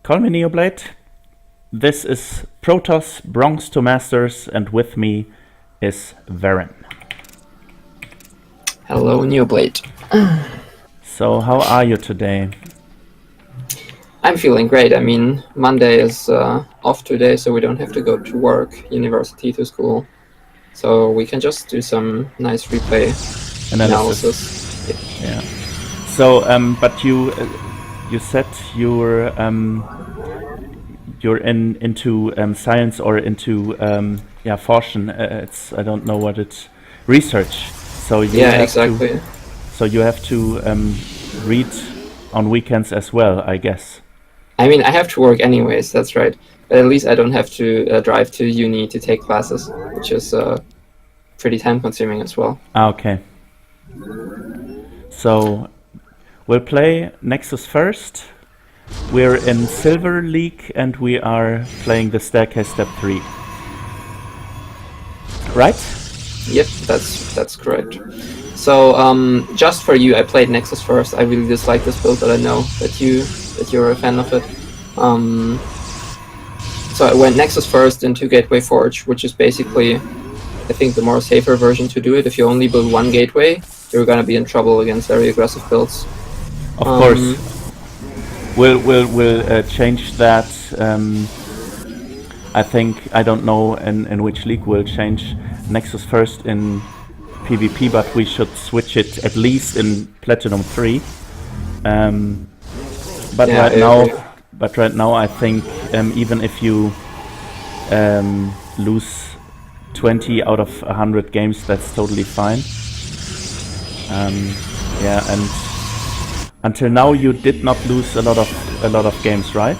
Call me Neoblade. This is Protoss, Bronze to Masters, and with me is Veryn. Hello, Neoblade. So, how are you today? I'm feeling great. I mean, Monday is off today, so we don't have to go to work, university, to school. So we can just do some nice replay analysis. Yeah. So, but you said you're into science or into forschen. It's I don't know what it's research. So you exactly. You have to read on weekends as well, I guess. I mean, I have to work anyways. That's right. But at least I don't have to drive to uni to take classes, which is pretty time-consuming as well. Okay. So we'll play Nexus first. We're in Silver League and we are playing the Staircase Step 3. Right? Yep, that's correct. So just for you, I played Nexus first. I really dislike this build, but I know that you're a fan of it. So I went Nexus first into Gateway Forge, which is basically, I think, the more safer version to do it. If you only build one gateway, you're gonna be in trouble against very aggressive builds. Of course. We'll change that. I think, I don't know in which league we'll change Nexus first in PvP, but we should switch it at least in Platinum 3. But right now I think even if you lose 20 out of 100 games, that's totally fine. And until now you did not lose a lot of games, right?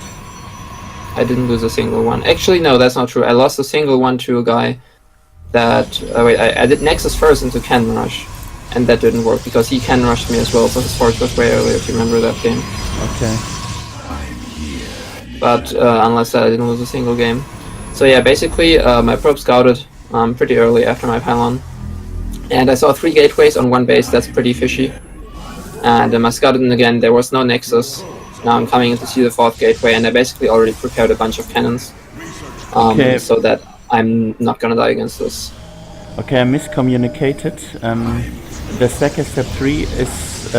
I didn't lose a single one. Actually, no, that's not true. I lost a single one to a guy that... I did Nexus first into Cannon Rush, and that didn't work because he Cannon Rushed me as well, so his Forge was way earlier, if you remember that game. Okay. But unless that, I didn't lose a single game. So yeah, basically my probe scouted pretty early after my pylon. And I saw 3 gateways on one base. That's pretty fishy. And I scouted in again. There was no Nexus. Now I'm coming in to see the 4th gateway, and I basically already prepared a bunch of cannons. So that I'm not gonna die against this. Okay, I miscommunicated. The Staircase Step 3 is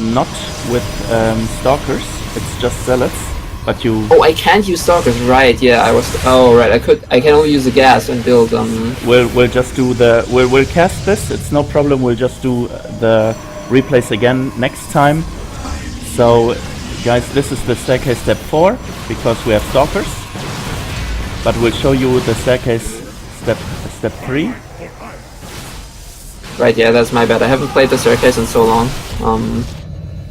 not with Stalkers. It's just Zealots. But you... Oh, I can't use Stalkers, right? Yeah, I was... Oh, right. I can only use the gas and build... We'll just do the... We'll cast this. It's no problem. We'll just do the replays again next time. So, guys, this is the Staircase Step 4, because we have Stalkers. But we'll show you the Staircase Step 3. Right, yeah, that's my bad. I haven't played the Staircase in so long.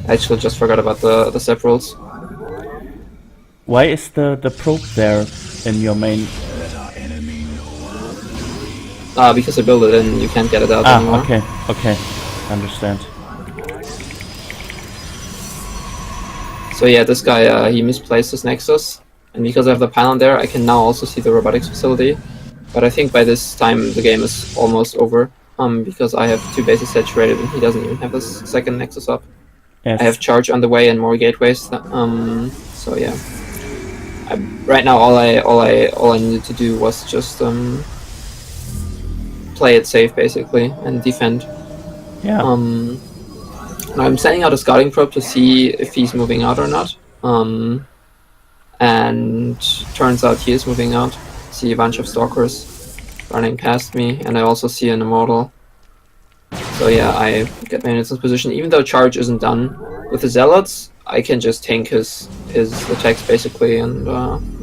I actually just forgot about the step rules. Why is the probe there in your main? Because I built it and you can't get it out anymore. Okay, understand. So yeah, this guy, he misplaced his Nexus, and because I have the pylon there, I can now also see the robotics facility. But I think by this time the game is almost over, because I have 2 bases saturated and he doesn't even have his 2nd Nexus up. Yes. I have charge on the way and more gateways. So yeah. Right now, all I needed to do was just play it safe, basically, and defend. Yeah. I'm sending out a scouting probe to see if he's moving out or not. And turns out he is moving out. See a bunch of Stalkers running past me, and I also see an Immortal. So yeah, I get my units in position. Even though charge isn't done with the Zealots, I can just tank his attacks basically and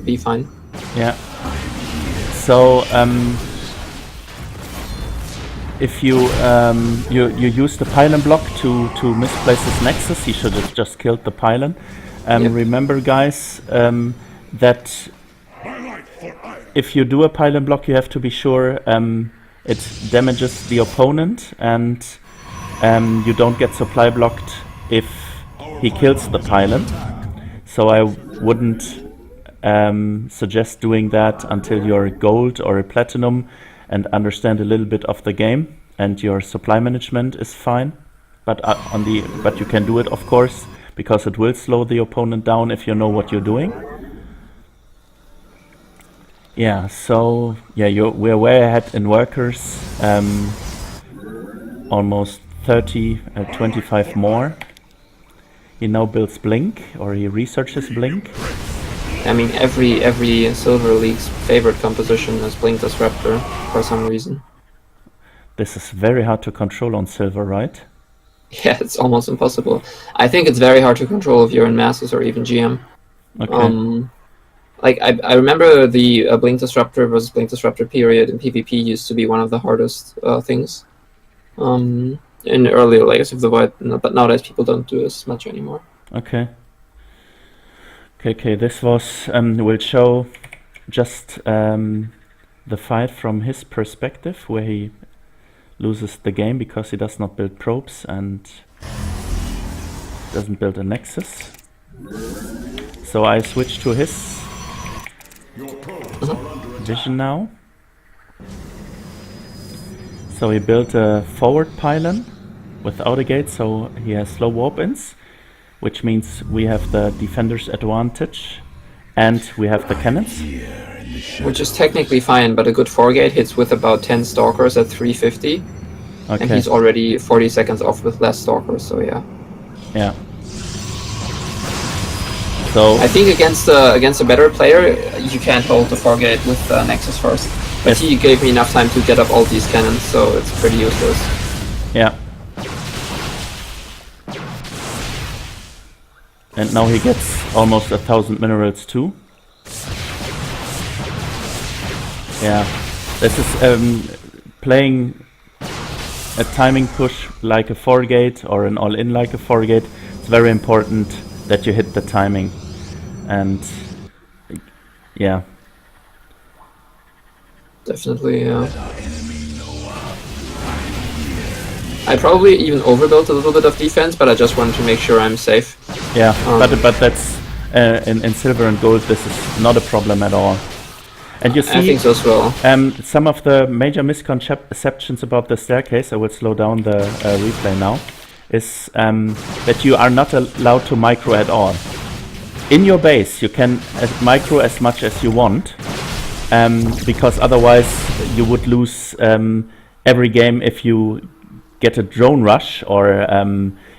be fine. Yeah. So if you use the pylon block to misplace his Nexus, he should have just killed the pylon. Yep. Remember, guys, that if you do a pylon block, you have to be sure it damages the opponent, and you don't get supply blocked if he kills the pylon. So I wouldn't suggest doing that until you're gold or a platinum and understand a little bit of the game and your supply management is fine. But but you can do it, of course. because it will slow the opponent down if you know what you're doing. Yeah, so yeah, we're way ahead in workers, almost 25 more. He now builds Blink, or he researches Blink. I mean, every Silver League's favorite composition is Blink Disruptor for some reason. This is very hard to control on Silver, right? Yeah, it's almost impossible. I think it's very hard to control if you're in Masters or even GM. Okay. Like, I remember the Blink Disruptor versus Blink Disruptor period in PvP used to be one of the hardest things in earlier Legacy of the Void, but nowadays people don't do as much anymore. Okay. Okay, this was, will show just the fight from his perspective, where he loses the game because he does not build probes and doesn't build a nexus. So I switch to his vision now. So he built a forward pylon without a gate, so he has slow warp-ins, which means we have the defender's advantage and we have the cannons. Which is technically fine, but a good 4-gate hits with about 10 stalkers at 350. Okay. And he's already 40 seconds off with less stalkers, so yeah. Yeah. So I think against a better player, you can't hold the 4-gate with Nexus first. But he gave me enough time to get up all these cannons, so it's pretty useless. yeah. And now he gets almost 1,000 minerals too. Yeah, this is playing a timing push like a 4-gate or an all-in like a 4-gate. It's very important that you hit the timing, and yeah. Definitely, yeah. I probably even overbuilt a little bit of defense, but I just wanted to make sure I'm safe. Yeah, but that's in silver and gold. This is not a problem at all. And you see, I think so as well. Some of the major misconceptions about the staircase, I will slow down the replay now, is that you are not allowed to micro at all. In your base, you can micro as much as you want, because otherwise you would lose every game if you get a drone rush, or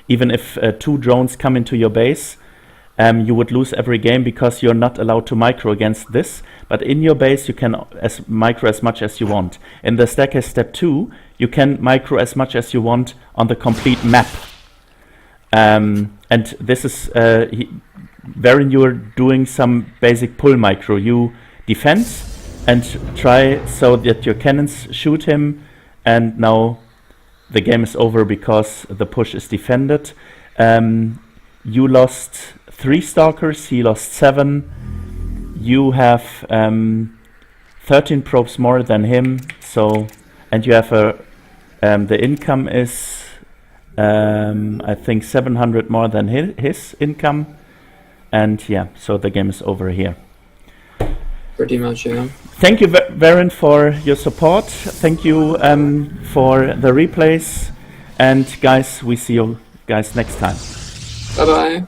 even if 2 drones come into your base. You would lose every game because you're not allowed to micro against this. But in your base, you can micro as much as you want. In the staircase step 2, you can micro as much as you want on the complete map. And this is Veryn, you're doing some basic pull micro. You defend and try so that your cannons shoot him. And now the game is over because the push is defended. You lost 3 stalkers, he lost 7. You have 13 probes more than him, so, and you have the income is I think 700 more than his income, and yeah, so the game is over here. Pretty much, yeah. Thank you, Veryn, for your support. Thank you for the replays, and guys, we see you guys next time. Bye bye.